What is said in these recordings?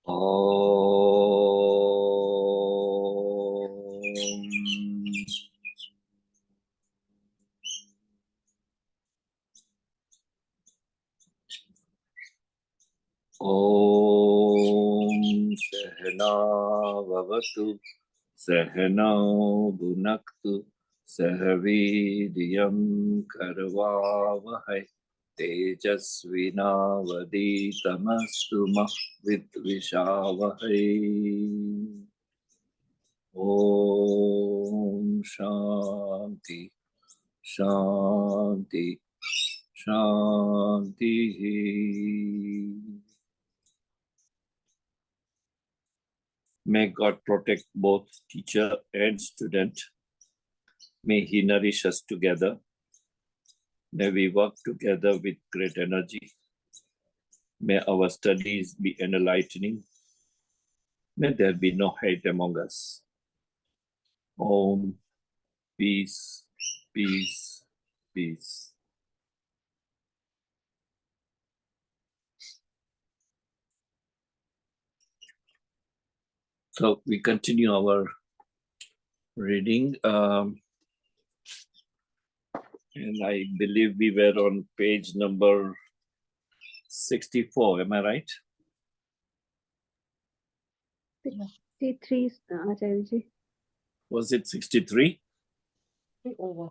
Om Sahana Vavatu Sahana Bhunaktu Sahavidiyam Karvavahai Tejasvinavaditamastu ma Vidvishavahai. Om Shanti Shanti Shanti. May God protect both teacher and student. May He nourish us together. May we work together with great energy. May our studies be enlightening. May there be no hate among us. Om, peace, peace, peace. So we continue our reading. And I believe we were on page number 64. Am I right? 63, Acharya. Was it 63? Over.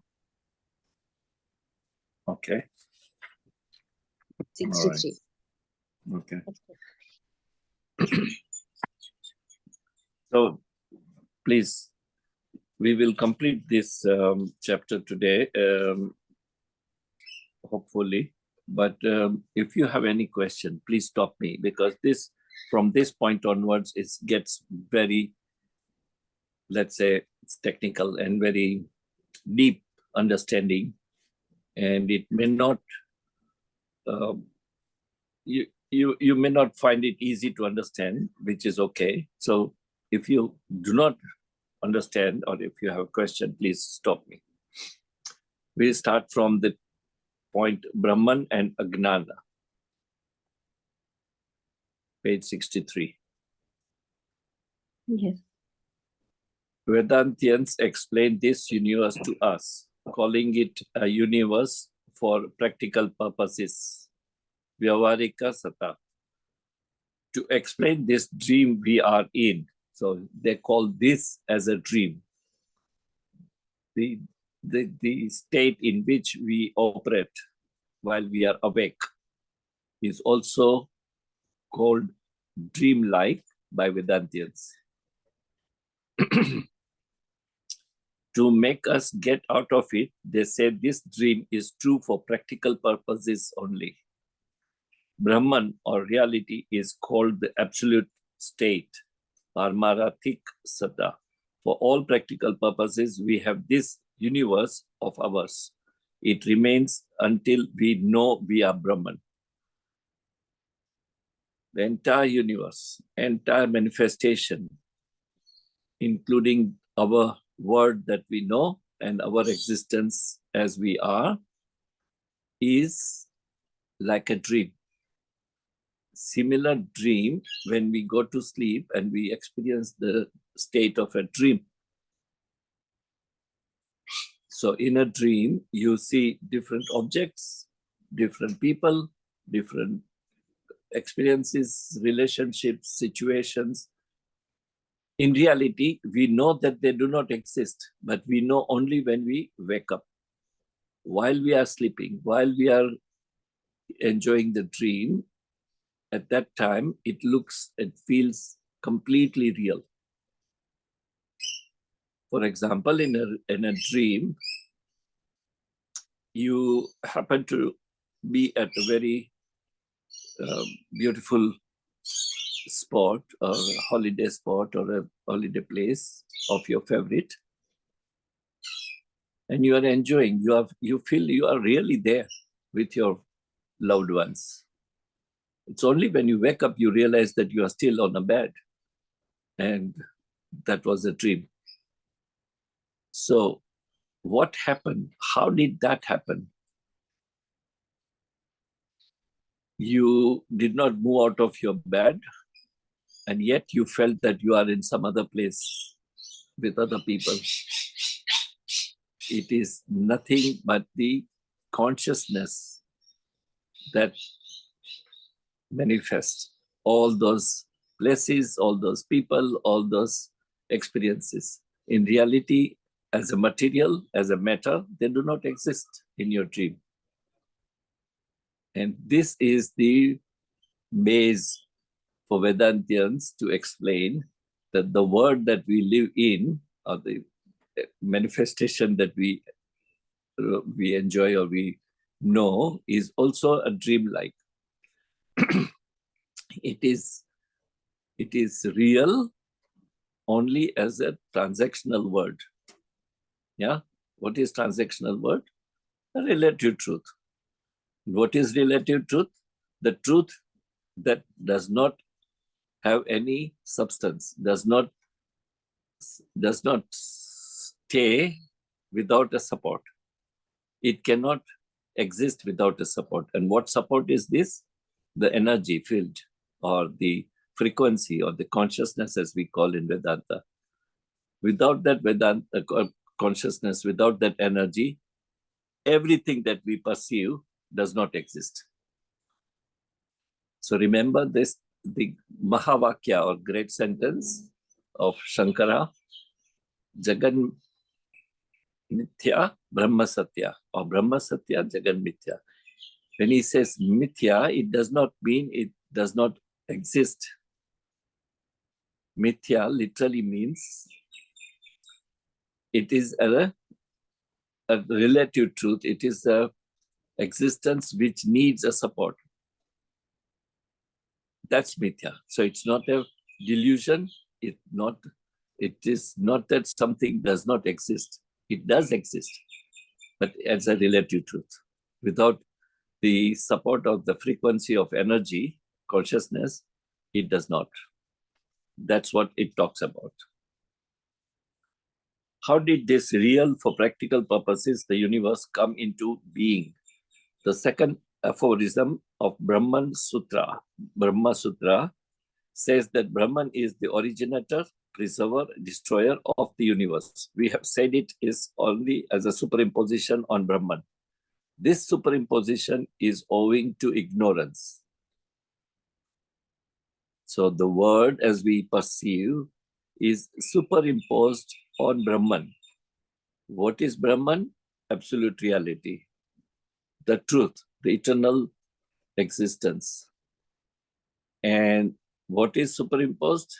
Okay. 63. Right. Okay. So please, we will complete this chapter today, hopefully. But if you have any question, please stop me, because this, from this point onwards, it gets very, let's say, it's technical and very deep understanding, and it may not, you may not find it easy to understand, which is okay. So if you do not understand, or if you have a question, please stop me. We'll start from the point Brahman and Agnana, page 63. Yes. Vedantians explain this universe to us, calling it a universe for practical purposes, Vyavarika Sata. To explain this dream we are in, so they call this as a dream. The state in which we operate while we are awake is also called dreamlike by Vedantians. To make us get out of it, they say this dream is true for practical purposes only. Brahman, or reality, is called the absolute state, Parmarathik Sata. For all practical purposes, we have this universe of ours. It remains until we know we are Brahman. The entire universe, entire manifestation, including our word that we know and our existence as we are, is like a dream. Similar dream when we go to sleep and we experience the state of a dream. So in a dream, you see different objects, different people, different experiences, relationships, situations. In reality, we know that they do not exist, but we know only when we wake up. While we are sleeping, while we are enjoying the dream, at that time, it looks, it feels completely real. For example, in a dream, you happen to be at a very beautiful spot, or a holiday spot, or a holiday place of your favorite, and you are enjoying, you feel you are really there with your loved ones. It's only when you wake up you realize that you are still on a bed, and that was a dream. So what happened? How did that happen? You did not move out of your bed. and yet you felt that you are in some other place with other people. It is nothing but the consciousness that manifests all those places, all those people, all those experiences. In reality, as a material, as a matter, they do not exist in your dream. And this is the base for Vedantians to explain that the world that we live in, or the manifestation that we enjoy or we know, is also a dream-like. It is real only as a transactional word. Yeah, what is transactional word? A relative truth. What is relative truth? The truth that does not have any substance, does not stay without a support. It cannot exist without a support. And what support is this? The energy field, or the frequency, or the consciousness, as we call in Vedanta. Without that Vedanta consciousness, without that energy, everything that we perceive does not exist. So remember this, the Mahavakya, or great sentence of Shankara, Jagan Mithya Brahma Satya, or Brahma Satya Jagan Mithya. When he says Mithya, it does not mean it does not exist. Mithya literally means it is a relative truth. It is a existence which needs a support. That's mithya. So it's not a delusion. It is not that something does not exist. It does exist, but as a relative truth. Without the support of the frequency of energy, consciousness, it does not. That's what it talks about. How did this real, for practical purposes, the universe come into being? The second aphorism of Brahma Sutra says that Brahman is the originator, preserver, destroyer of the universe. We have said it is only as a superimposition on Brahman. This superimposition is owing to ignorance. So the word as we perceive is superimposed on Brahman. What is Brahman? Absolute reality, the truth, the eternal existence. And what is superimposed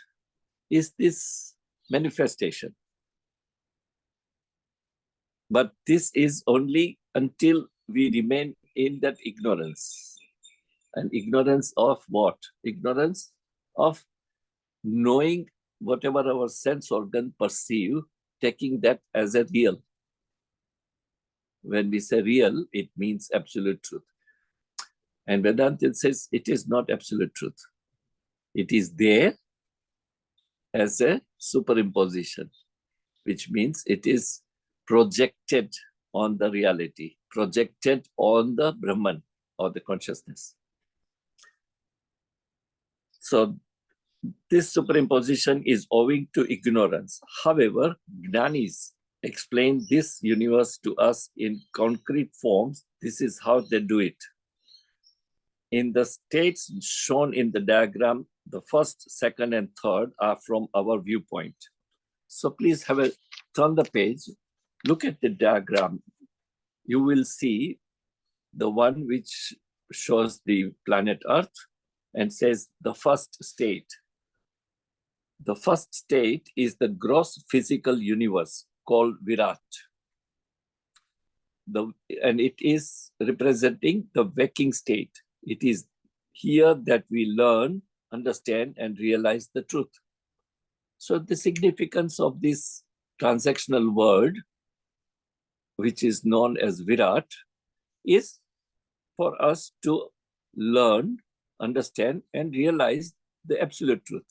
is this manifestation. But this is only until we remain in that ignorance. And ignorance of what? Ignorance of knowing whatever our sense organ perceive, taking that as a real. When we say real, it means absolute truth. And Vedanta says it is not absolute truth. It is there as a superimposition, which means it is projected on the reality, projected on the Brahman, or the consciousness. So this superimposition is owing to ignorance. However, Jnanis explain this universe to us in concrete forms. This is how they do it. In the states shown in the diagram, the first, second, and third are from our viewpoint. So please turn the page, look at the diagram. You will see the one which shows the planet Earth and says the first state. The first state is the gross physical universe called Virat. And it is representing the waking state. It is here that we learn, understand, and realize the truth. So the significance of this transactional world, which is known as Virat, is for us to learn, understand, and realize the absolute truth.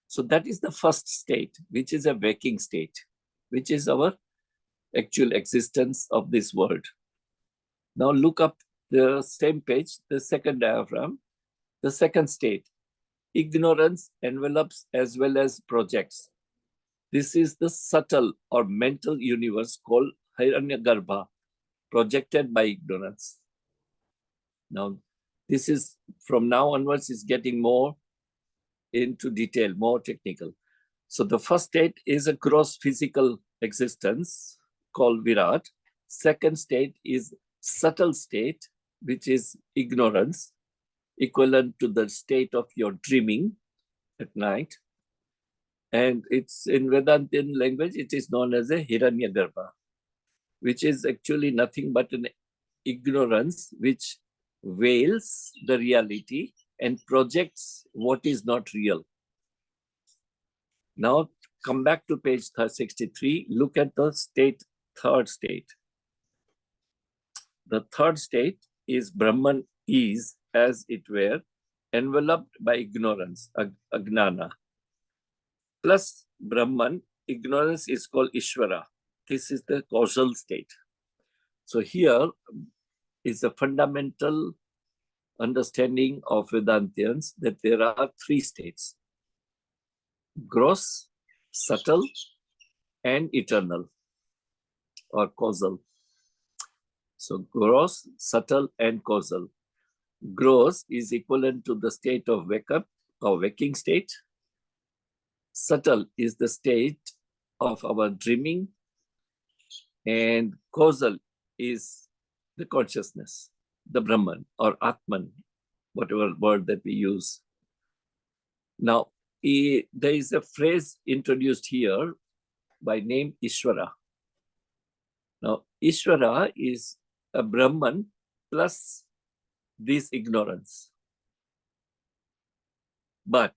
So that is the first state, which is a waking state, which is our actual existence of this world. Now look up the same page, the second diagram, the second state ignorance envelops as well as projects. This is the subtle or mental universe called Hiranyagarbha, projected by ignorance. Now, this is from now onwards is getting more into detail, more technical. So the first state is a gross physical existence called Virat. Second state is subtle state, which is ignorance, equivalent to the state of your dreaming at night. And it's in Vedantin language, it is known as a Hiranyagarbha, which is actually nothing but an ignorance which veils the reality and projects what is not real. Now, come back to page 63, look at the third state. The third state is Brahman is, as it were, enveloped by ignorance, agnana. Plus Brahman, ignorance is called Ishvara. This is the causal state. So here is a fundamental understanding of Vedantians that there are three states: gross, subtle, and eternal, or causal. So gross, subtle, and causal. Gross is equivalent to the state of wake up or waking state. Subtle is the state of our dreaming, and causal is the consciousness, the Brahman or Atman, whatever word that we use. Now, there is a phrase introduced here by name Ishvara. Now, Ishvara is a Brahman plus this ignorance. But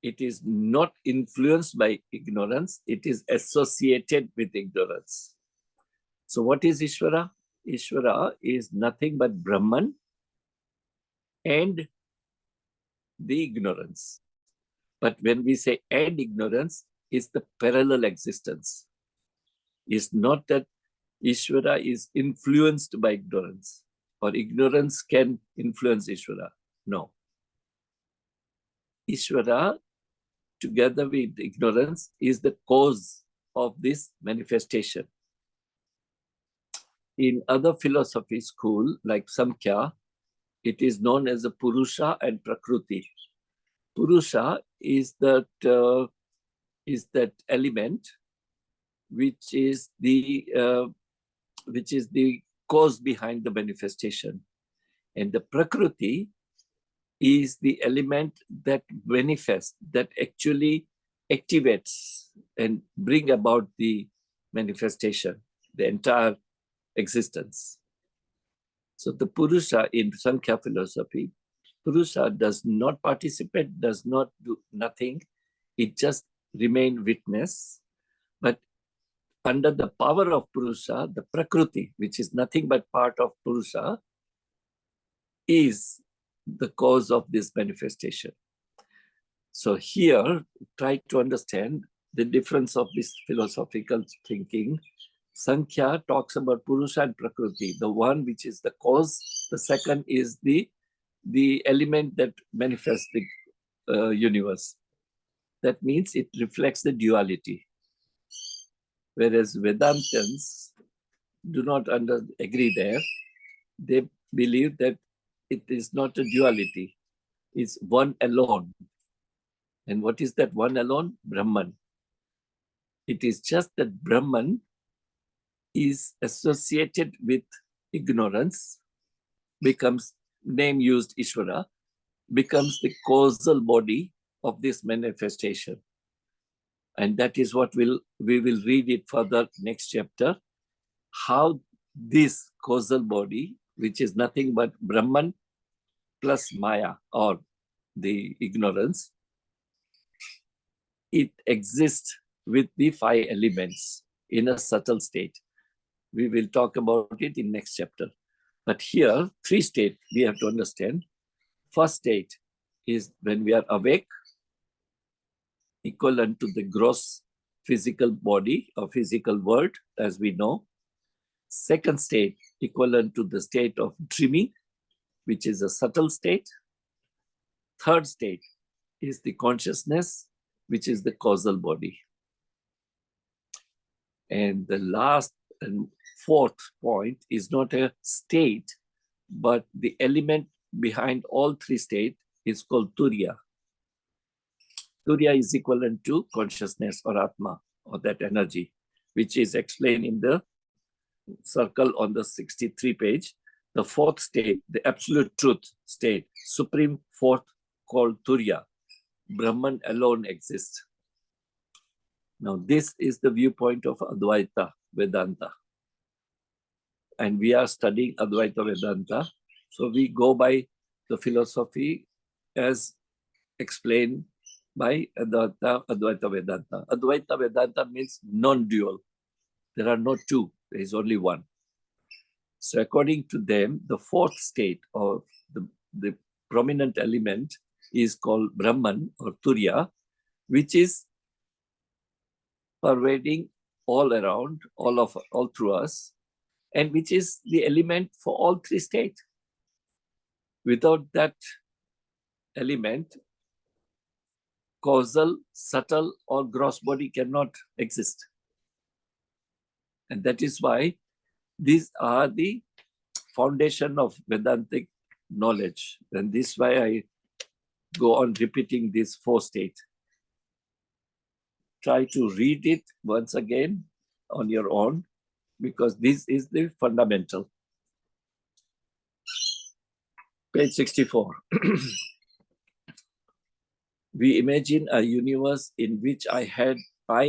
it is not influenced by ignorance, it is associated with ignorance. So what is Ishvara? Ishvara is nothing but Brahman and the ignorance. But when we say and ignorance, it's the parallel existence. It's not that Ishvara is influenced by ignorance or ignorance can influence Ishvara. No. Ishvara, together with ignorance, is the cause of this manifestation. In other philosophy school, like Samkhya, it is known as a Purusha and Prakriti. Purusha is that element which is the cause behind the manifestation, and the Prakriti is the element that manifests, that actually activates and bring about the manifestation, the entire existence. So the Purusha in Sankhya philosophy, Purusha does not participate, does not do nothing. It just remain witness. But under the power of Purusha, the Prakriti, which is nothing but part of Purusha, is the cause of this manifestation. So here, try to understand the difference of this philosophical thinking. Sankhya talks about Purusha and Prakriti, the one which is the cause, the second is the element that manifests the universe. That means it reflects the duality. Whereas Vedantins do not agree there. They believe that it is not a duality. It's one alone. And what is that one alone? Brahman. It is just that Brahman is associated with ignorance, becomes name used Ishvara, becomes the causal body of this manifestation. And that is what we will read it further next chapter, how this causal body, which is nothing but Brahman plus Maya or the ignorance, it exists with the five elements in a subtle state. We will talk about it in next chapter. But here, three states we have to understand. First state is when we are awake, equivalent to the gross physical body or physical world, as we know. Second state, equivalent to the state of dreaming, which is a subtle state. Third state is the consciousness, which is the causal body. And the last and fourth point is not a state, but the element behind all three states is called Turiya. Turiya is equivalent to consciousness or Atma, or that energy, which is explained in the circle on the 63 page. The fourth state, the absolute truth state, supreme fourth called Turiya. Brahman alone exists. Now, this is the viewpoint of Advaita Vedanta. And we are studying Advaita Vedanta. So we go by the philosophy as explained by Advaita Vedanta. Advaita Vedanta means non-dual. There are no two, there is only one. So according to them, the fourth state of the prominent element is called Brahman or Turiya, which is pervading all around, all through us, and which is the element for all three states. Without that element, causal, subtle, or gross body cannot exist. And that is why these are the foundation of Vedantic knowledge. And this is why I go on repeating this four states. Try to read it once again on your own, because this is the fundamental. Page 64. We imagine a universe in which I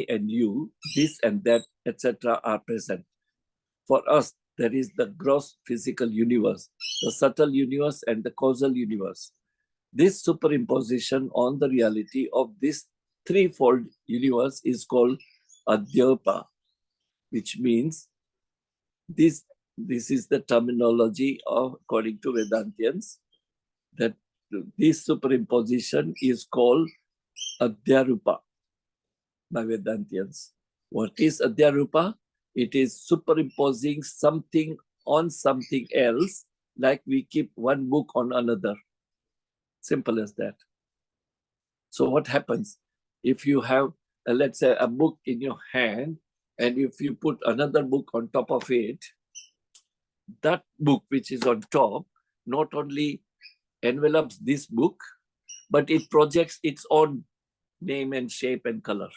and you, this and that, etc. are present. For us, there is the gross physical universe, the subtle universe, and the causal universe. This superimposition on the reality of this threefold universe is called Adhyapa, which means this is the terminology according to Vedantians, that this superimposition is called Adhyarupa by Vedantians. What is Adhyarupa? It is superimposing something on something else, like we keep one book on another. Simple as that. So what happens if you have, let's say, a book in your hand, and if you put another book on top of it, that book which is on top not only envelops this book, but it projects its own name and shape and color.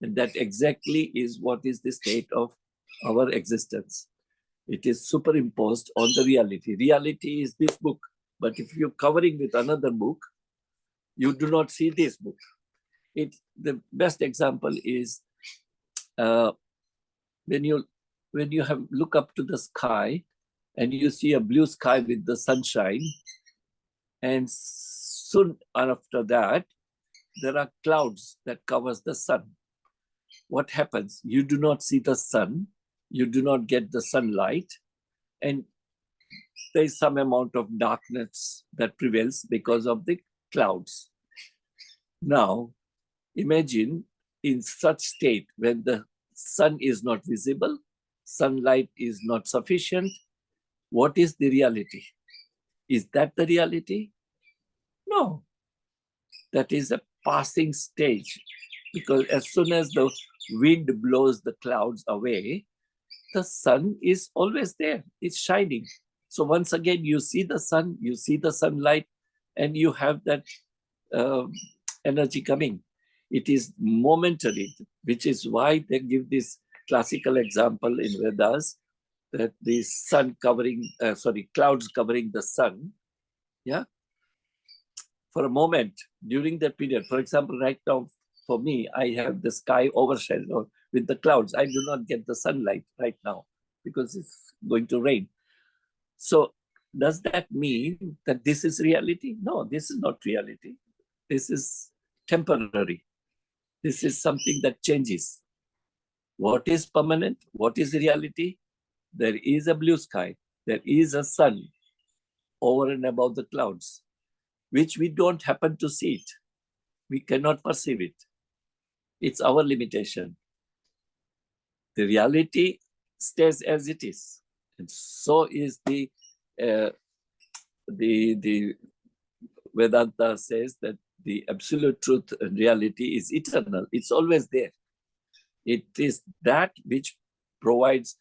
And that exactly is what is the state of our existence. It is superimposed on the reality. Reality is this book, but if you're covering with another book, you do not see this book. The best example is when you have look up to the sky and you see a blue sky with the sunshine, and soon after that, there are clouds that covers the sun. What happens? You do not see the sun, you do not get the sunlight, and there is some amount of darkness that prevails because of the clouds. Now, imagine in such state when the sun is not visible, sunlight is not sufficient, what is the reality? Is that the reality? No. That is a passing stage, because as soon as the wind blows the clouds away, the sun is always there. It's shining. So once again, you see the sun, you see the sunlight, and you have that energy coming. It is momentary, which is why they give this classical example in Vedas, that the sun covering, clouds covering the sun, yeah, for a moment during that period. For example, right now, for me, I have the sky overshadowed with the clouds. I do not get the sunlight right now because it's going to rain. So does that mean that this is reality? No, this is not reality. This is temporary. This is something that changes. What is permanent? What is reality? There is a blue sky. There is a sun over and above the clouds, which we don't happen to see it. We cannot perceive it. It's our limitation. The reality stays as it is. And so is the Vedanta says that the absolute truth and reality is eternal. It's always there. It is that which provides,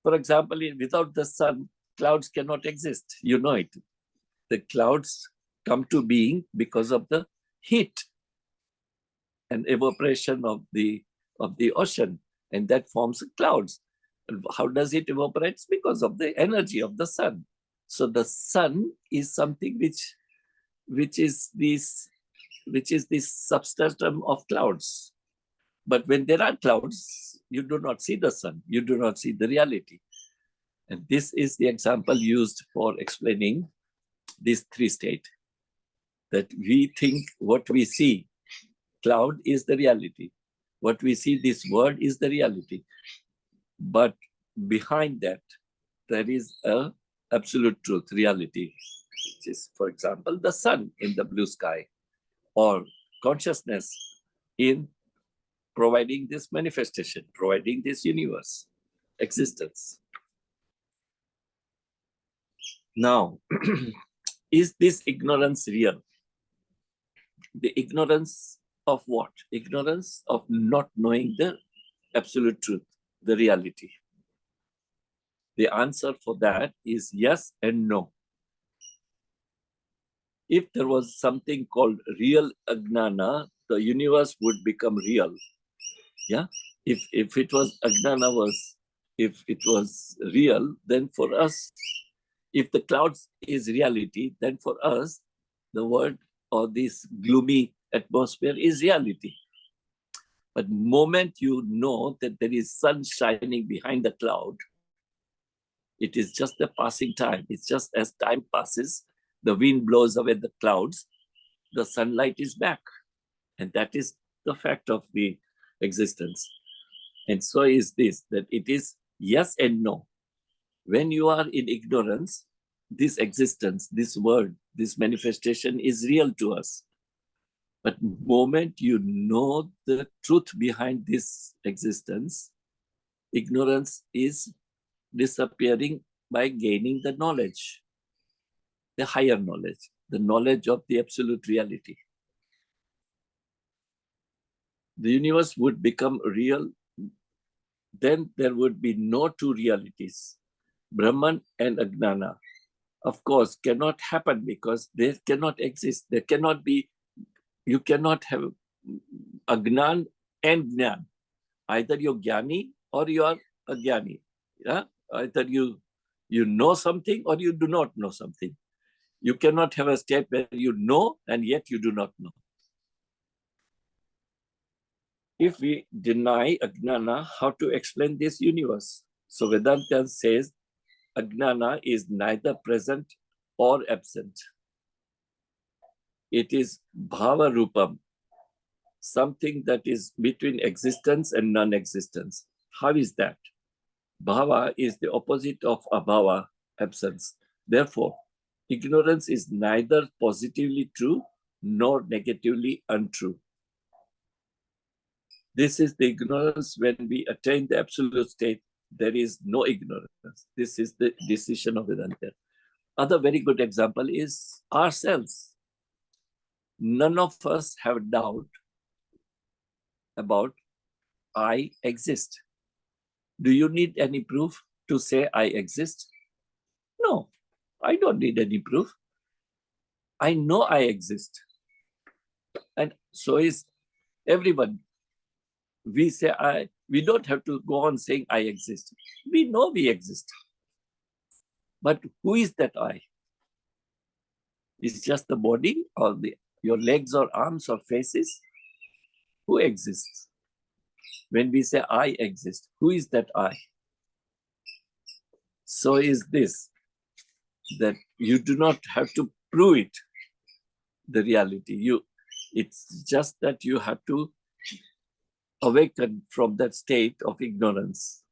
for example, without the sun, clouds cannot exist. You know it. The clouds come to being because of the heat and evaporation of the ocean, and that forms clouds. And how does it evaporate? Because of the energy of the sun. So the sun is something which is this substratum of clouds. But when there are clouds, you do not see the sun. You do not see the reality. And this is the example used for explaining these three states. That we think what we see, cloud is the reality. What we see, this world is the reality. But behind that, there is a absolute truth, reality, which is, for example, the sun in the blue sky, or consciousness in providing this manifestation, providing this universe, existence. Now, is this ignorance real? The ignorance of what? Ignorance of not knowing the absolute truth, the reality. The answer for that is yes and no. If there was something called real ajnana, the universe would become real. Yeah. If it was ajnana if it was real, then for us, if the clouds is reality, then for us, the world or this gloomy atmosphere is reality. But moment you know that there is sun shining behind the cloud, it is just a passing time. It's just as time passes, the wind blows away the clouds, the sunlight is back. And that is the fact of the existence. And so is this, that it is yes and no. When you are in ignorance, this existence, this world, this manifestation is real to us. But the moment you know the truth behind this existence, ignorance is disappearing by gaining the knowledge, the higher knowledge, the knowledge of the absolute reality. The universe would become real, then there would be no two realities, Brahman and Ajnana. Of course, cannot happen because they cannot exist. There cannot be, you cannot have Ajnan and Jnan. Either you're Jnani or you are a Jnani. Yeah? Either you know something or you do not know something. You cannot have a state where you know and yet you do not know. If we deny Ajnana, how to explain this universe? So Vedanta says Ajnana is neither present or absent. It is bhava rupam, something that is between existence and non-existence. How is that? Bhava is the opposite of abhava, absence. Therefore, ignorance is neither positively true nor negatively untrue. This is the ignorance when we attain the absolute state. There is no ignorance. This is the decision of Vedanta. Other very good example is ourselves. None of us have doubt about I exist. Do you need any proof to say I exist? No, I don't need any proof. I know I exist. And so is everyone. We say we don't have to go on saying I exist. We know we exist. But who is that I? Is just the body or your legs or arms or faces? Who exists? When we say I exist, who is that I? So is this, that you do not have to prove it, the reality. It's just that you have to awaken from that state of ignorance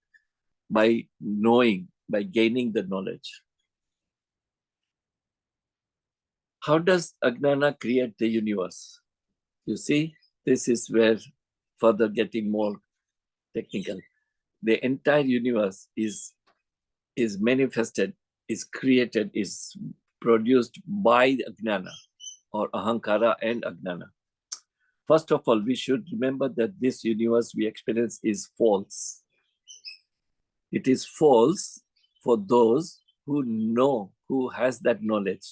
by knowing, by gaining the knowledge. How does Ajnana create the universe? You see, this is where further getting more technical. The entire universe is manifested, is created, is produced by Ajnana. or ahankara and ajnana. First of all, we should remember that this universe we experience is false. It is false for those who know, who has that knowledge.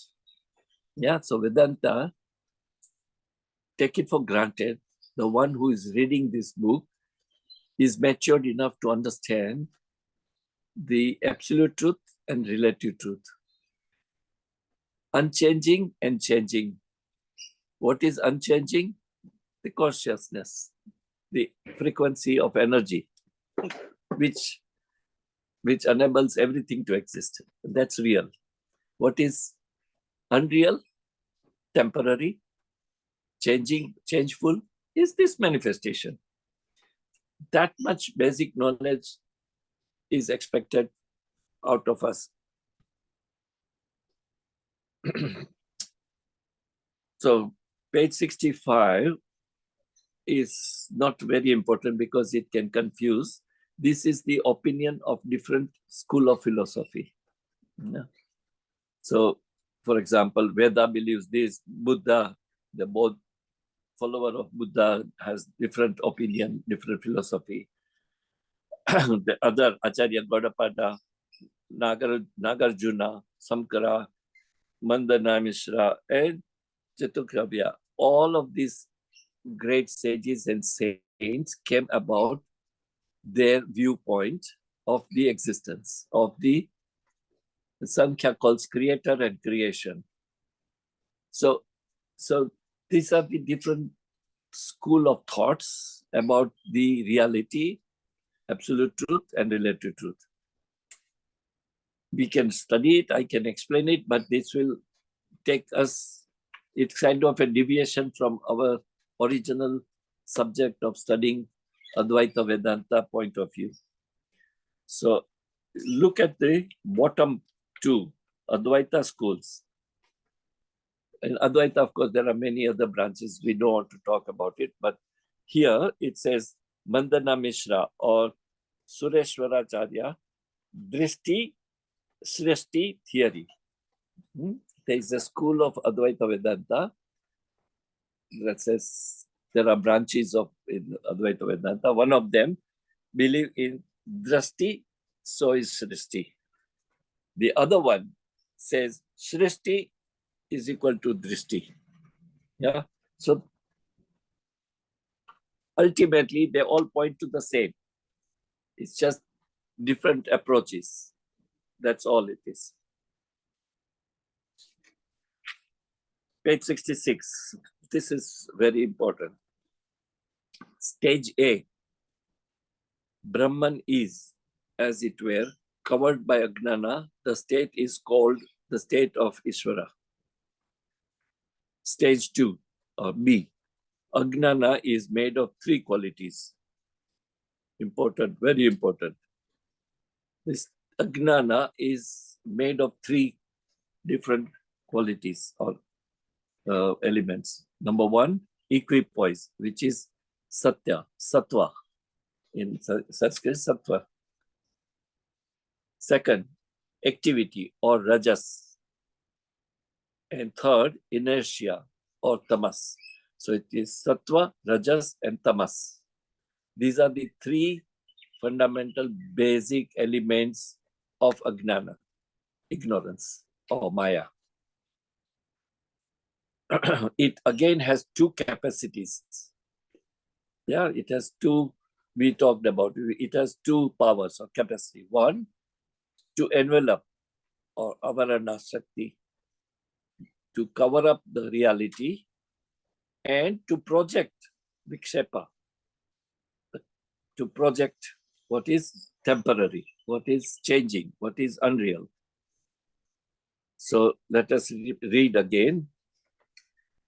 Yeah, so Vedanta, take it for granted, the one who is reading this book is matured enough to understand the absolute truth and relative truth. Unchanging and changing. What is unchanging? The consciousness, the frequency of energy, which enables everything to exist. That's real. What is unreal, temporary, changing, changeful, is this manifestation. That much basic knowledge is expected out of us. So page 65 is not very important because it can confuse. This is the opinion of different school of philosophy. Yeah. So, for example, Veda believes this, Buddha, the both follower of Buddha has different opinion, different philosophy. The other, Acharya Gaudapada, Nagarjuna, Samkara, Mandana Mishra, and Chatukravya, all of these great sages and saints came about their viewpoint of the existence of the Sankhya calls creator and creation. So these are the different school of thoughts about the reality, absolute truth, and relative truth. We can study it, I can explain it, but this will take us, it's kind of a deviation from our original subject of studying Advaita Vedanta point of view. So look at the bottom two, Advaita schools. In Advaita, of course, there are many other branches. We don't want to talk about it, but here it says Mandana Mishra or Sureshwaracharya, Drishti Srishti theory. There is a school of Advaita Vedanta that says there are branches of in Advaita Vedanta. One of them believe in Drashti, so is Srishti. The other one says Srishti is equal to Drishti. Yeah. So ultimately, they all point to the same. It's just different approaches. That's all it is. Page 66. This is very important. Stage A. Brahman is, as it were, covered by Ajnana. The state is called the state of Ishvara. Stage 2, or B. Ajnana is made of three qualities. Important, very important. This Ajnana is made of three different qualities or elements. Number one, equipoise, which is satya, sattva. In Sanskrit, sattva. Second, activity or rajas. And third, inertia or tamas. So it is sattva, rajas, and tamas. These are the three fundamental basic elements of ajnana, ignorance or maya. It again has two capacities. Yeah, it has two, we talked about, it has two powers or capacity. One, to envelop or avarana shakti, to cover up the reality, and to project vikshepa, to project what is temporary, what is changing, what is unreal. So let us read again.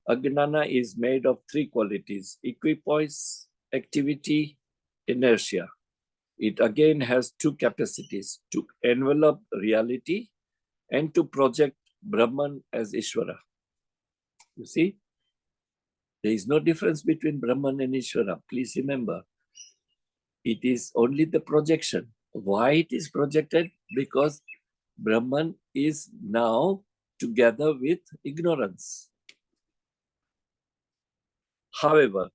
Ajnana is made of three qualities: equipoise, activity, inertia. It again has two capacities: to envelop reality and to project Brahman as Ishvara. You see, there is no difference between Brahman and Ishvara. Please remember, it is only the projection. Why it is projected? Because Brahman is now together with ignorance. however,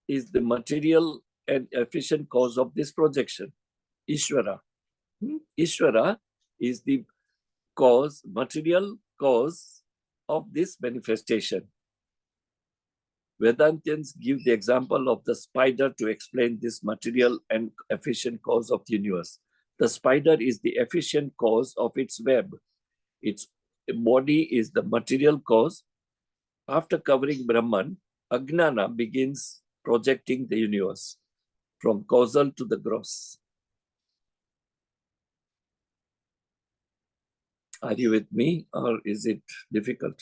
is the material and efficient cause of this projection. Ishvara. Ishvara is the cause, material cause of this manifestation. Vedantians give the example of the spider to explain this material and efficient cause of the universe. The spider is the efficient cause of its web. Its body is the material cause. After covering Brahman, Ajnana begins projecting the universe from causal to the gross. Are you with me, or is it difficult?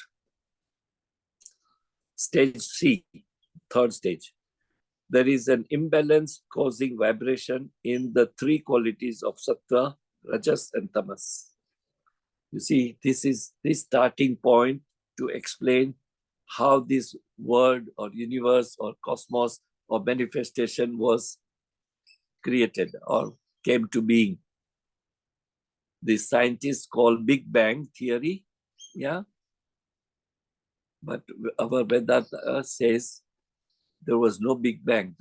Stage C, third stage. There is an imbalance causing vibration in the three qualities of Sattva, Rajas, and Tamas. You see, this is the starting point to explain how this world or universe or cosmos or manifestation was created or came to being. The scientists call Big Bang theory, yeah. But our Vedanta says there was no Big Bang,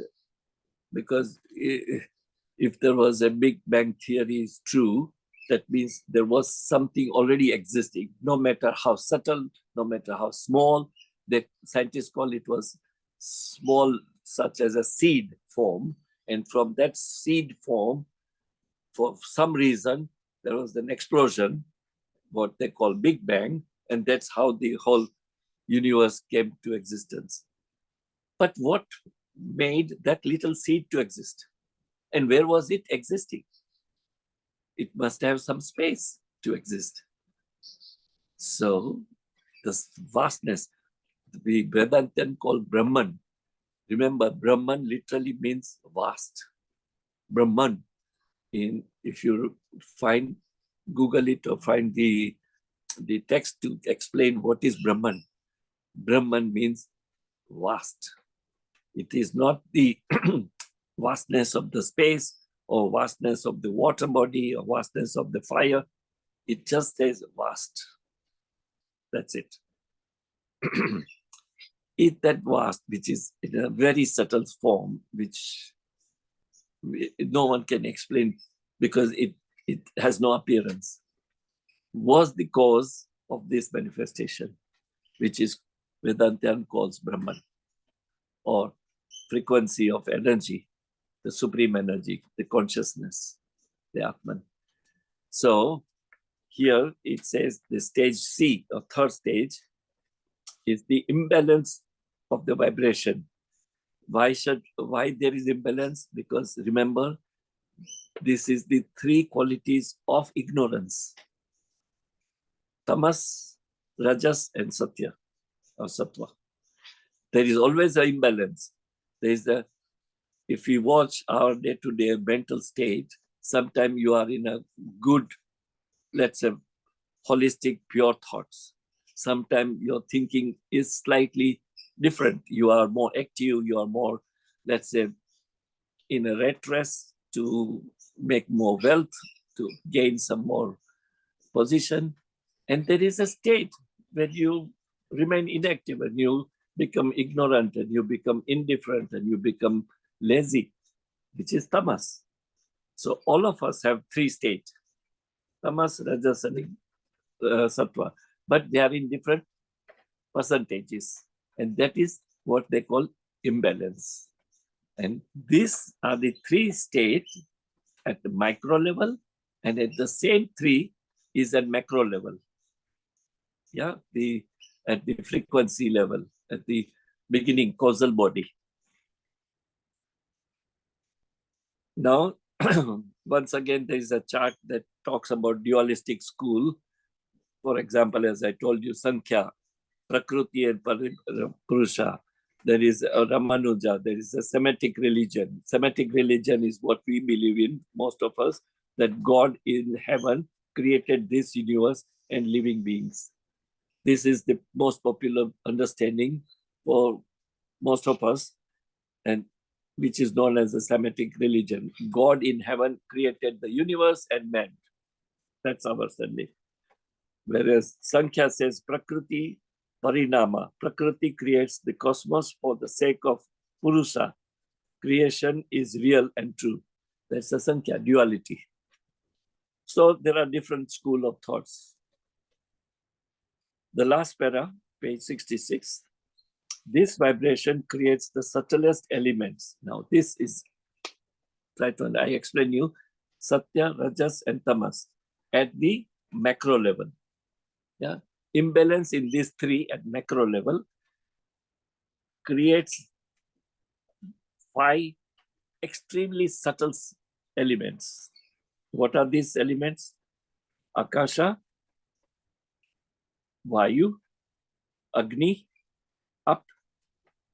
because if there was a Big Bang theory is true, that means there was something already existing, no matter how subtle, no matter how small. The scientists call it was small, such as a seed form. And from that seed form, for some reason, there was an explosion, what they call Big Bang, and that's how the whole universe came to existence. But what made that little seed to exist? And where was it existing? It must have some space to exist. So this vastness, the Vedantan call Brahman. Remember, Brahman literally means vast. Brahman. If you find, Google it or find the text to explain what is Brahman. Brahman means vast. It is not the vastness of the space or vastness of the water body or vastness of the fire. It just says vast. That's it. It's that vast, which is in a very subtle form, which no one can explain because it has no appearance, was the cause of this manifestation, which is Vedantian calls Brahman, or frequency of energy, the supreme energy, the consciousness, the Atman. So here it says the stage C, or third stage, is the imbalance of the vibration. Why there is imbalance? Because remember, this is the three qualities of ignorance: Tamas, Rajas, and Satya, or Sattva. There is always an imbalance. There is if we watch our day-to-day mental state, sometimes you are in a good, let's say, holistic, pure thoughts. Sometimes your thinking is slightly different. You are more active, you are more, let's say, in a rat race to make more wealth, to gain some more position. And there is a state where you remain inactive and you become ignorant and you become indifferent and you become lazy, which is tamas. So all of us have three states: tamas, rajas, and sattva, but they are in different percentages, and that is what they call imbalance. And these are the three states at the micro level, and at the same three is at macro level. Yeah, at the frequency level, at the beginning, causal body. Now, once again, there is a chart that talks about dualistic school. For example, as I told you, Sankhya, Prakriti and Purusha. There is a Ramanuja, there is a Semitic religion. Semitic religion is what we believe in, most of us, that God in heaven created this universe and living beings. This is the most popular understanding for most of us, and which is known as the Semitic religion. God in heaven created the universe and man. That's our understanding. Whereas Sankhya says Prakriti parinama. Prakriti creates the cosmos for the sake of Purusa. Creation is real and true. That's a Sankhya, duality. So there are different school of thoughts. The last para, page 66. This vibration creates the subtlest elements. Now this is, I explain you, Satya, Rajas and Tamas at the macro level. Yeah, imbalance in these three at macro level creates 5 extremely subtle elements. What are these elements? Akasha, Vayu, Agni, up,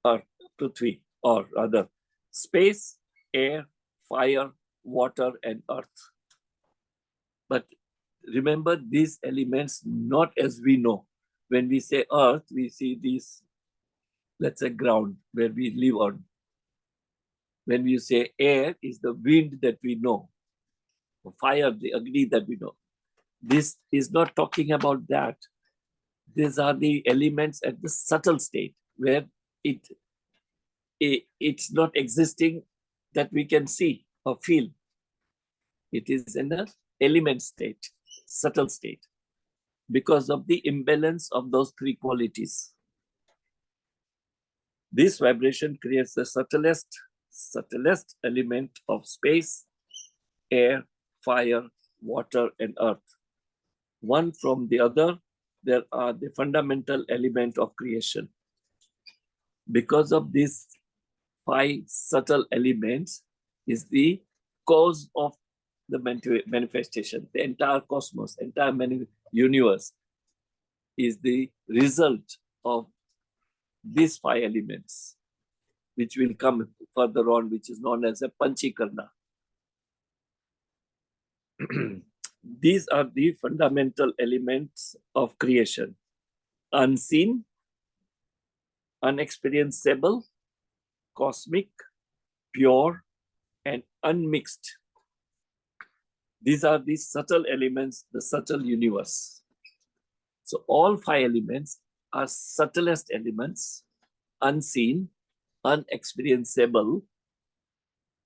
Earth, Prithvi, or rather space, air, fire, water, and earth. But remember these elements not as we know. When we say earth, we see these, let's say, ground where we live on. When we say air, is the wind that we know. Fire, the Agni that we know. This is not talking about that. These are the elements at the subtle state where it's not existing that we can see or feel. It is in the element state, subtle state, because of the imbalance of those 3 qualities. This vibration creates the subtlest element of space, air, fire, water, and earth. One from the other, there are the fundamental element of creation. Because of these 5 subtle elements is the cause of the manifestation. The entire cosmos, entire universe is the result of these 5 elements, which will come further on, which is known as a Panchikarna. These are the fundamental elements of creation: unseen, unexperiencable, cosmic, pure, and unmixed. These are the subtle elements, the subtle universe. So all 5 elements are subtlest elements: unseen, unexperiencable,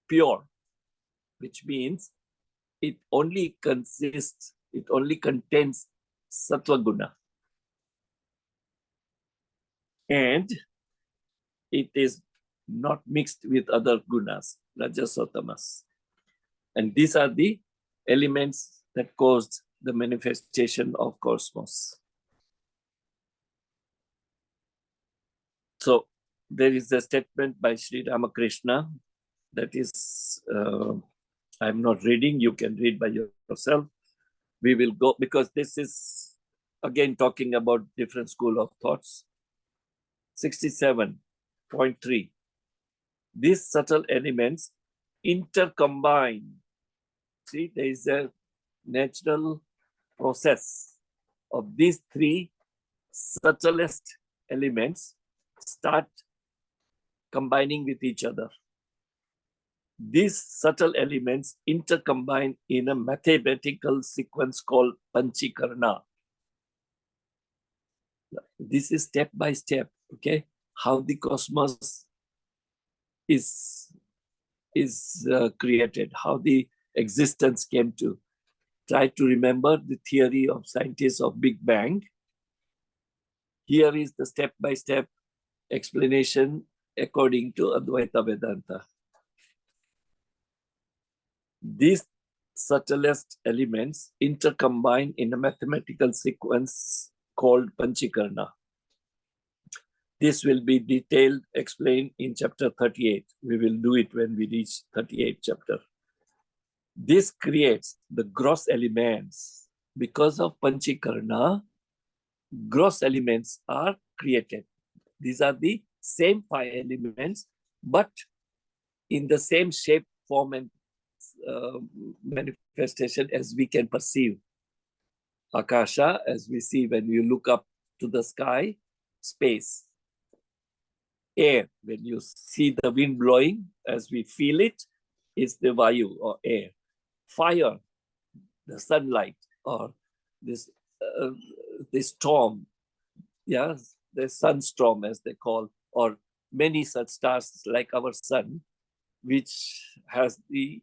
pure, which means it only contains sattva guna. And it is not mixed with other gunas, rajas or tamas. And these are the elements that caused the manifestation of cosmos. So there is a statement by Sri Ramakrishna that is, I'm not reading, you can read by yourself. We will go, because this is again talking about different school of thoughts. 67.3. These subtle elements intercombine. See, there is a natural process of these 3 subtlest elements start combining with each other. These subtle elements intercombine in a mathematical sequence called Panchikarna. This is step by step, okay? How the cosmos is created, how the existence came to. Try to remember the theory of scientists of Big Bang. Here is the step by step explanation according to Advaita Vedanta. These subtlest elements intercombine in a mathematical sequence called Panchikarna. This will be detailed, explained in chapter 38. We will do it when we reach 38th chapter. This creates the gross elements. Because of Panchikarna, gross elements are created. These are the same 5 elements, but in the same shape, form, and manifestation as we can perceive. Akasha, as we see when you look up to the sky, space. Air, when you see the wind blowing, as we feel it, is the Vayu or air. Fire, the sunlight, or this storm, yeah, the sunstorm, as they call, or many such stars like our sun, which has the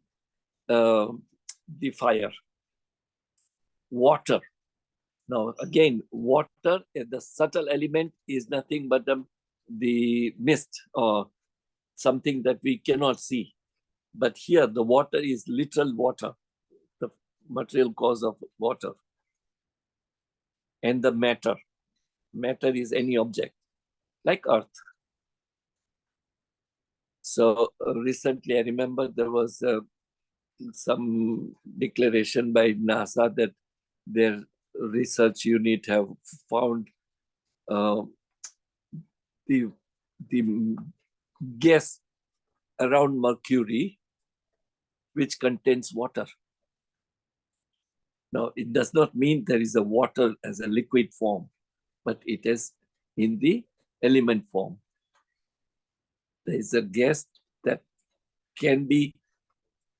fire. Water. Now, again, water, the subtle element is nothing but the mist or something that we cannot see. But here, the water is literal water, the material cause of water. And the matter. Matter is any object, like Earth. So recently, I remember there was some declaration by NASA that their research unit have found the gas around Mercury, which contains water. Now, it does not mean there is a water as a liquid form, but it is in the element form. There is a gas that can be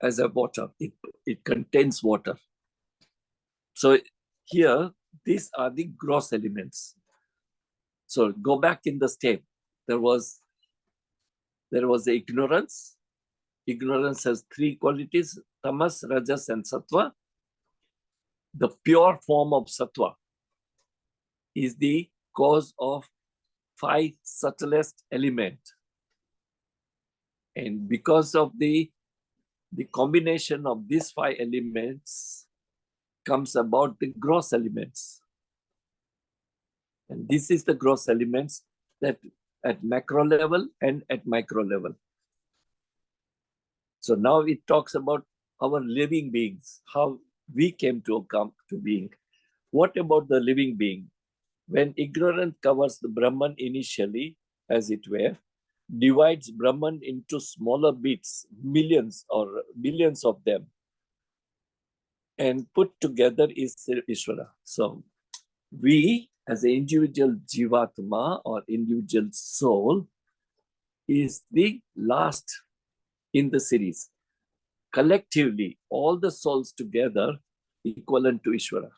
as a water. It contains water. So here, these are the gross elements. So go back in the step. There was the ignorance. Ignorance has three qualities: tamas, rajas, and sattva. The pure form of sattva is the cause of five subtlest element. And because of the combination of these five elements comes about the gross elements. And this is the gross elements that at macro level and at micro level. So now it talks about our living beings, how we came to come to being. What about the living being? When ignorance covers the Brahman initially, as it were, divides Brahman into smaller bits, millions or billions of them, and put together is Ishvara. So we, as an individual Jivatma or individual soul, is the last in the series. Collectively, all the souls together equivalent to Ishvara.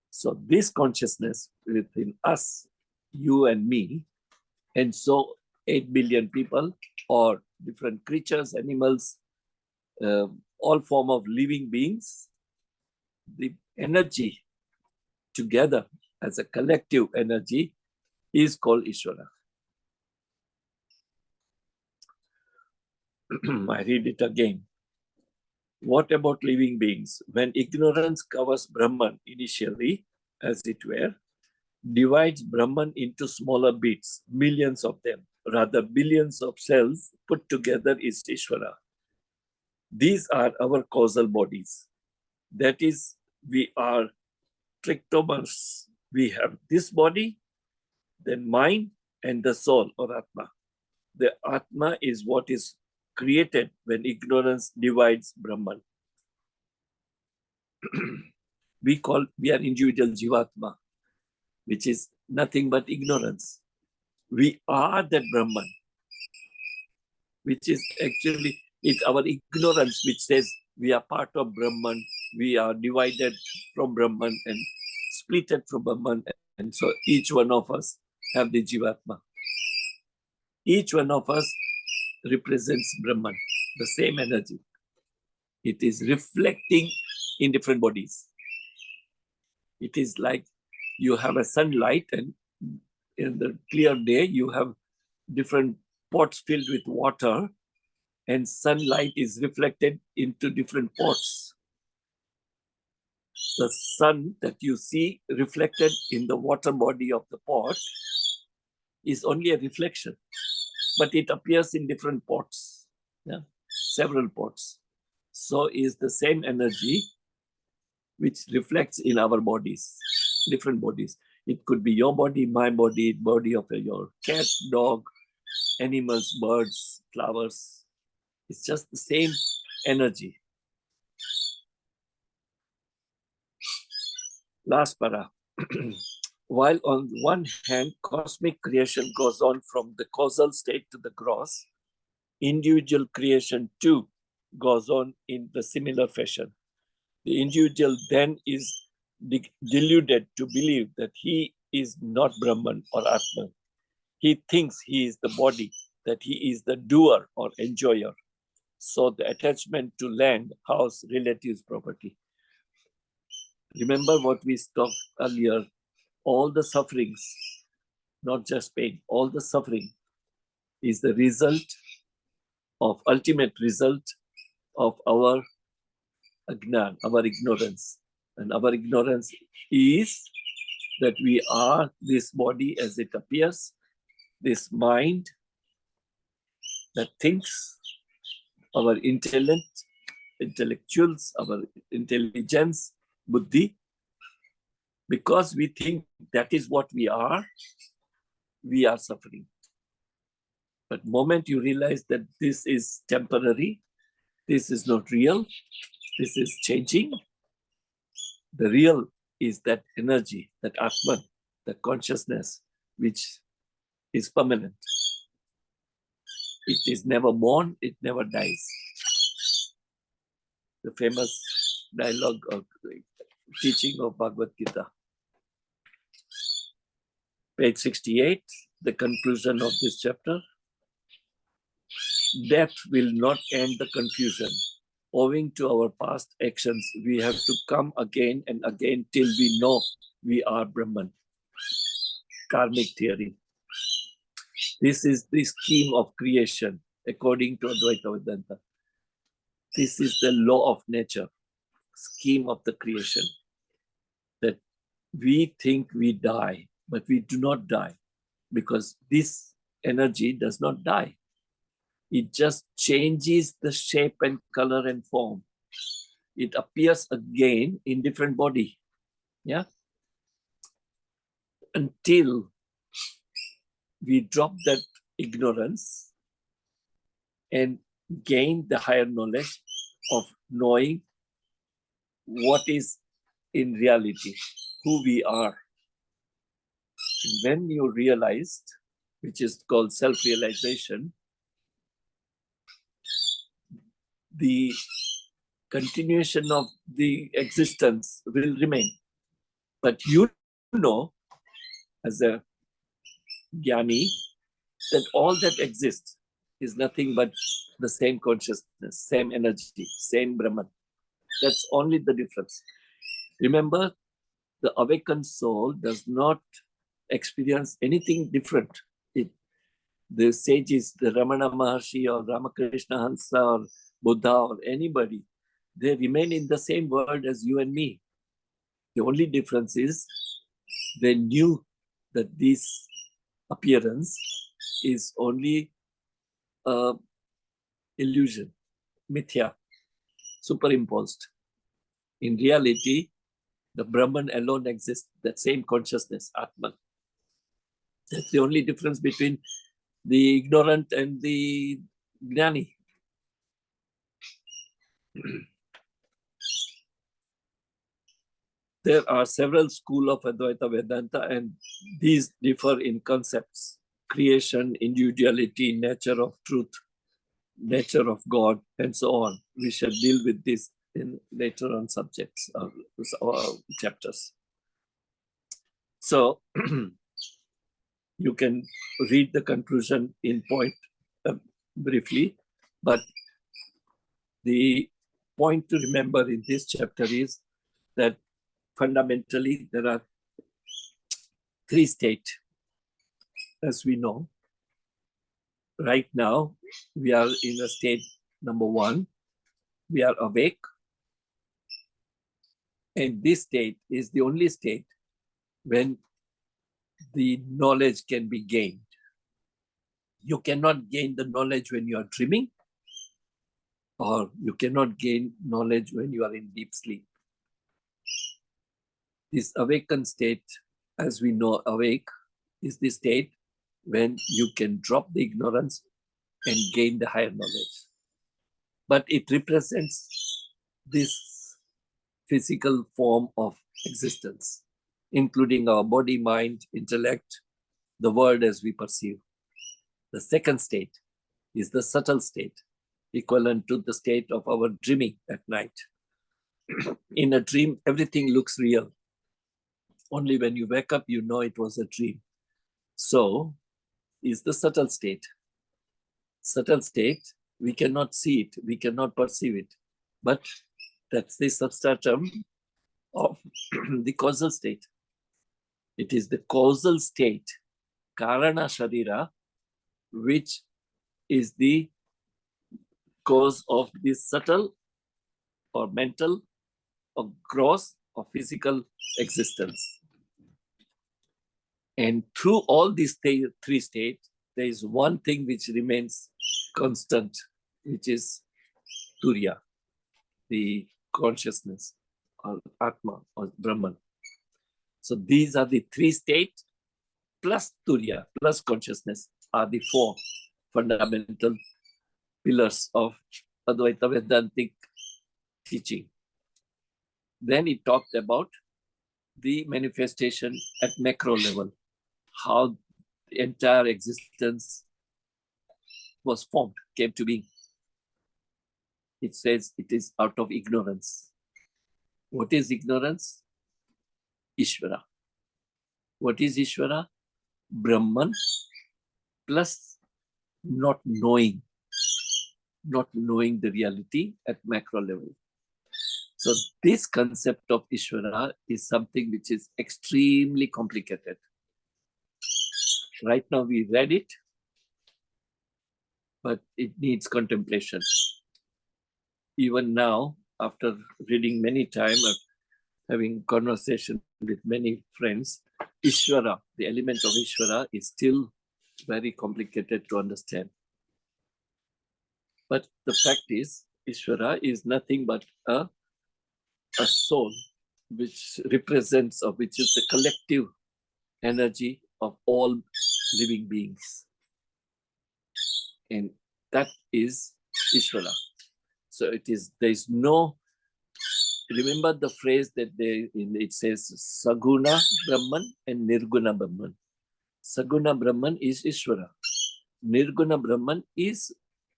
So this consciousness within us, you and me, and so 8 billion people or different creatures, animals, all form of living beings, the energy together as a collective energy is called Ishvara. I read it again. What about living beings? When ignorance covers Brahman initially, as it were, divides Brahman into smaller bits, millions of them, rather billions of cells put together is Ishvara. These are our causal bodies. That is, we are trichomers. We have this body, then mind, and the soul or Atma. The Atma is what is created when ignorance divides Brahman. We are individual Jivatma, which is nothing but ignorance. We are that Brahman, which is actually it's our ignorance which says we are part of Brahman, we are divided from Brahman and splitted from Brahman, and so each one of us have the Jivatma. Each one of us represents Brahman, the same energy. It is reflecting in different bodies. It is like you have a sunlight, and in the clear day, you have different pots filled with water, and sunlight is reflected into different pots. The sun that you see reflected in the water body of the pot is only a reflection, but it appears in different pots, several pots. So is the same energy which reflects in our bodies, different bodies. It could be your body, my body, body of your cat, dog, animals, birds, flowers. It's just the same energy. Last para. While on one hand, cosmic creation goes on from the causal state to the gross, individual creation too goes on in the similar fashion. The individual then is deluded to believe that he is not Brahman or Atman. He thinks he is the body, that he is the doer or enjoyer. So the attachment to land, house, relatives, property. Remember what we talked earlier, all the sufferings, not just pain, all the suffering is the result of, ultimate result of our ajnan, our ignorance. And our ignorance is that we are this body as it appears, this mind that thinks, our intellect, intellectuals, our intelligence, buddhi. Because we think that is what we are suffering. But moment you realize that this is temporary, this is not real, this is changing, the real is that energy, that Atman, that consciousness, which is permanent. It is never born, it never dies. The famous dialogue of teaching of Bhagavad Gita. Page 68, the conclusion of this chapter. Death will not end the confusion. Owing to our past actions, we have to come again and again till we know we are Brahman. Karmic theory. This is the scheme of creation according to Advaita Vedanta. This is the law of nature, scheme of the creation. That we think we die, but we do not die because this energy does not die. It just changes the shape and color and form. It appears again in different body. Yeah. Until we drop that ignorance and gain the higher knowledge of knowing what is in reality, who we are. And when you realized, which is called self-realization, the continuation of the existence will remain. But you know, as a jnani, that all that exists is nothing but the same consciousness, same energy, same Brahman. That's only the difference. Remember, the awakened soul does not experience anything different. The sages, the Ramana Maharshi or Ramakrishna Hansa or Buddha or anybody, they remain in the same world as you and me. The only difference is they knew that this appearance is only illusion, mithya, superimposed. In reality, the Brahman alone exists, that same consciousness, Atman. That's the only difference between the ignorant and the jnani. There are several schools of Advaita Vedanta, and these differ in concepts: creation, individuality, nature of truth, nature of God, and so on. We shall deal with this in later on subjects or chapters. So you can read the conclusion in point briefly, but the point to remember in this chapter is that fundamentally there are three states, as we know. Right now, we are in a state number one. We are awake. And this state is the only state when the knowledge can be gained. You cannot gain the knowledge when you are dreaming, or you cannot gain knowledge when you are in deep sleep. This awakened state, as we know, awake, is the state when you can drop the ignorance and gain the higher knowledge. But it represents this physical form of existence, including our body, mind, intellect, the world as we perceive. The second state is the subtle state, equivalent to the state of our dreaming at night. In a dream, everything looks real. Only when you wake up, you know it was a dream. So is the subtle state. Subtle state, we cannot see it, we cannot perceive it. But that's the substratum of the causal state. It is the causal state, Karana Sharira, which is the cause of this subtle or mental or gross or physical existence. And through all these three states, there is one thing which remains constant, which is Turiya, the consciousness or Atma or Brahman. So these are the three states plus Turiya plus consciousness are the four fundamental pillars of Advaita Vedantic teaching. Then he talked about the manifestation at macro level, how the entire existence was formed, came to be. It says it is out of ignorance. What is ignorance? Ishvara. What is Ishvara? Brahman plus not knowing the reality at macro level. So this concept of Ishvara is something which is extremely complicated. Right now we read it, but it needs contemplation. Even now, after reading many times, having conversation with many friends, Ishvara, the element of Ishvara is still very complicated to understand. But the fact is, Ishvara is nothing but a soul which represents or which is the collective energy of all living beings. And that is Ishvara. So there is no, remember the phrase that it says Saguna Brahman and Nirguna Brahman. Saguna Brahman is Ishvara. Nirguna Brahman is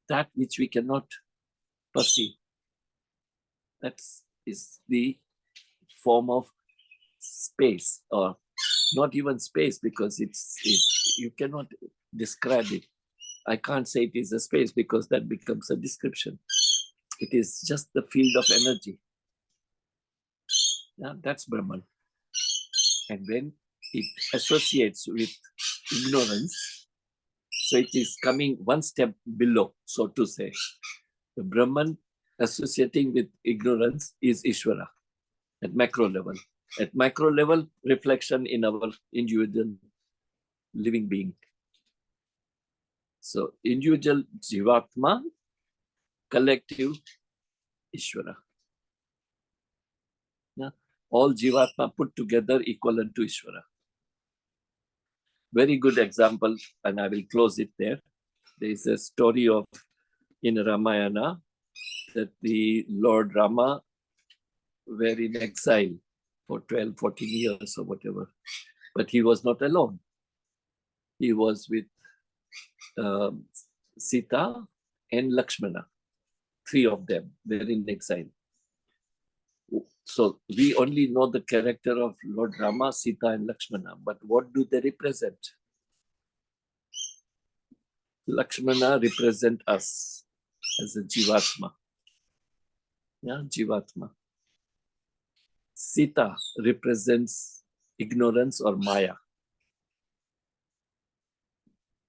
that which we cannot perceive. That is the form of space, or not even space, because you cannot describe it. I can't say it is a space because that becomes a description. It is just the field of energy. Yeah, that's Brahman. And when it associates with ignorance, so it is coming one step below, so to say. The Brahman associating with ignorance is Ishvara at macro level. At micro level, reflection in our individual living being. So individual Jivatma, collective Ishvara. Yeah? All Jivatma put together equivalent to Ishvara. Very good example, and I will close it there. There is a story of in Ramayana that the Lord Rama were in exile for 12, 14 years or whatever. But he was not alone. He was with Sita and Lakshmana. Three of them were in exile. So we only know the character of Lord Rama, Sita and Lakshmana. But what do they represent? Lakshmana represent us as a Jivatma. Yeah, Jivatma. Sita represents ignorance or Maya.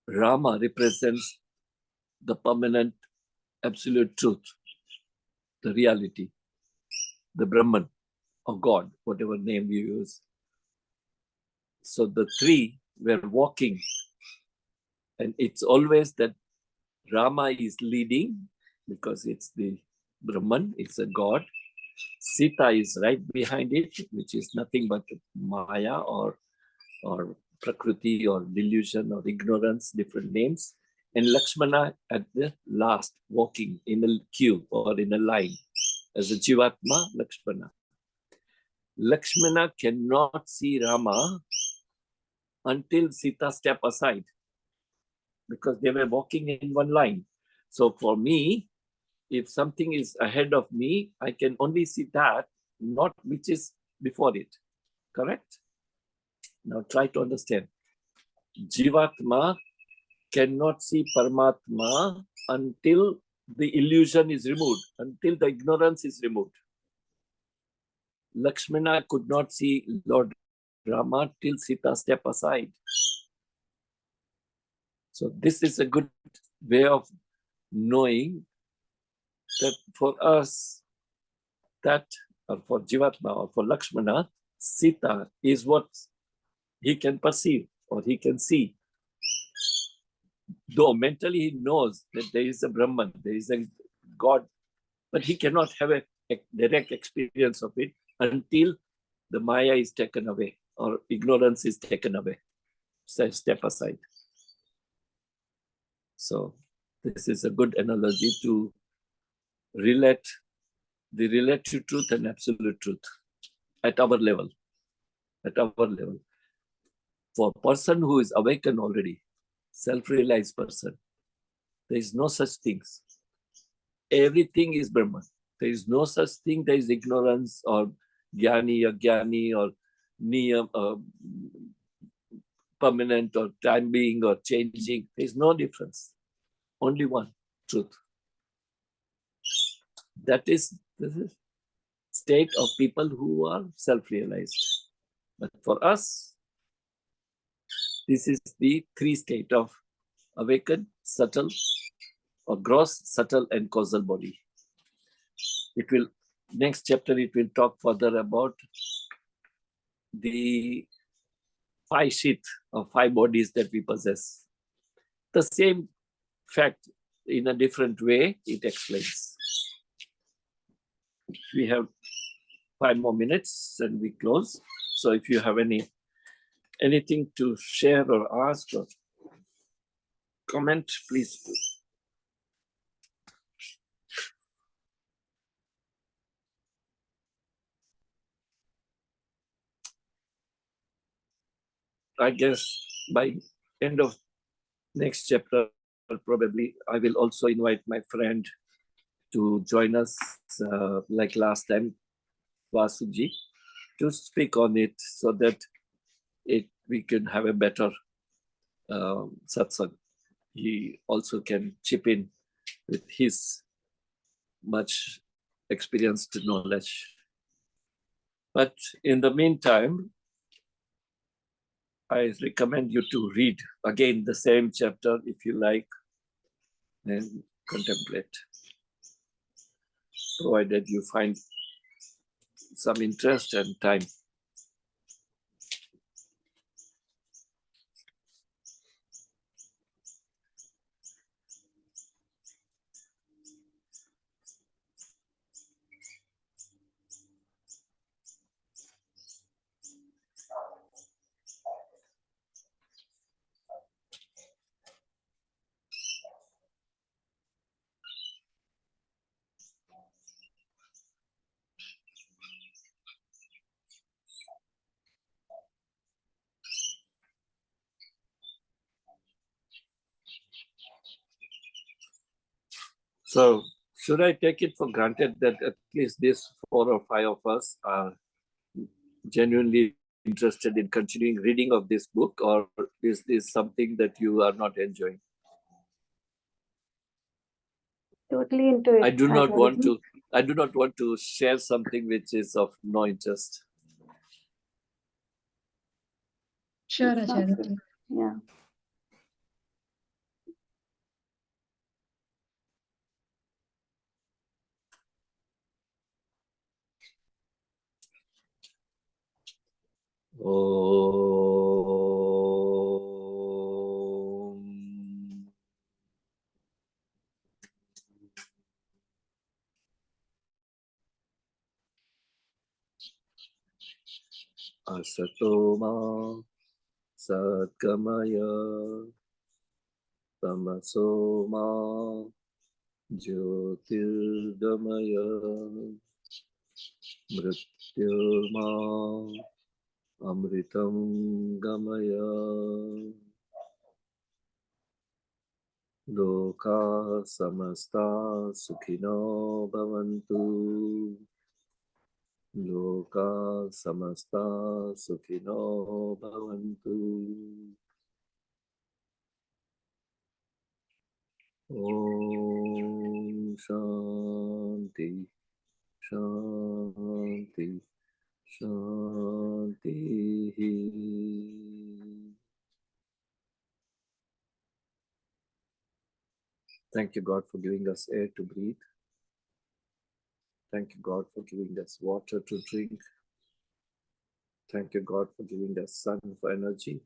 Rama represents the permanent absolute truth, the reality, the Brahman or God, whatever name you use. So the three were walking, and it's always that Rama is leading because it's the Brahman, it's a God. Sita is right behind it, which is nothing but Maya or Prakriti or delusion or ignorance, different names. And Lakshmana at the last, walking in a queue or in a line as a Jivatma, Lakshmana. Lakshmana cannot see Rama until Sita step aside because they were walking in one line. So for me, if something is ahead of me, I can only see that, not which is before it. Correct? Now try to understand. Jivatma cannot see Paramatma until the illusion is removed, until the ignorance is removed. Lakshmana could not see Lord Rama till Sita stepped aside. So this is a good way of knowing that for us, that or for Jivatma or for Lakshmana, Sita is what he can perceive or he can see. Though mentally he knows that there is a Brahman, there is a God, but he cannot have a direct experience of it until the Maya is taken away or ignorance is taken away. So step aside. So this is a good analogy to relate the relative truth and absolute truth at our level. At our level. For a person who is awakened already, self-realized person, there is no such things. Everything is Brahman. There is no such thing. There is ignorance or jnani or jnani or niyam, permanent or time being or changing. There is no difference. Only one truth. That is the state of people who are self-realized. But for us, this is the three state of awakened, subtle, or gross, subtle, and causal body. It will, next chapter, it will talk further about the five sheath or five bodies that we possess. The same fact in a different way, it explains. We have 5 more minutes and we close. So if you have anything to share or ask or comment, please. I guess by end of next chapter, probably I will also invite my friend to join us like last time, Vasuji, to speak on it so that we can have a better satsang. He also can chip in with his much experienced knowledge. But in the meantime, I recommend you to read again the same chapter if you like and contemplate, provided you find some interest and time. So should I take it for granted that at least these 4 or 5 of us are genuinely interested in continuing reading of this book, or is this something that you are not enjoying? Totally into it. I do not want to share something which is of no interest. Sure, It's not Acharya. good. Yeah. Om. Asato ma satgamaya tamaso ma jyotirgamaya mrityurma amritam gamaya loka samasta sukhino bhavantu Loka samasta sukhino bhavantu. Om Shanti, Shanti, Shanti. Thank you, God, for giving us air to breathe. Thank you, God, for giving us water to drink. Thank you, God, for giving us sun for energy.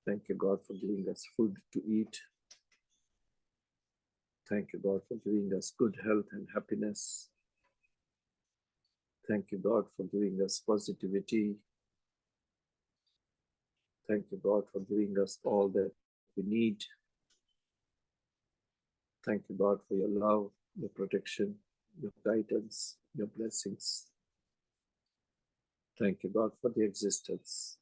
Thank you, God, for giving us food to eat. Thank you, God, for giving us good health and happiness. Thank you, God, for giving us positivity. Thank you, God, for giving us all that we need. Thank you, God, for your love, your protection, your guidance, your blessings. Thank you, God, for the existence.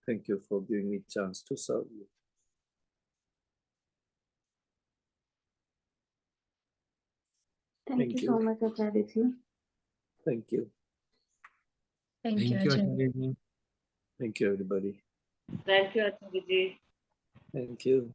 Thank you for giving me a chance to serve you. Thank you so much, Acharya ji. Thank you. Thank you, Thank you, Acharya. Acharya ji. Thank you, everybody. Thank you, Acharya ji. Thank you.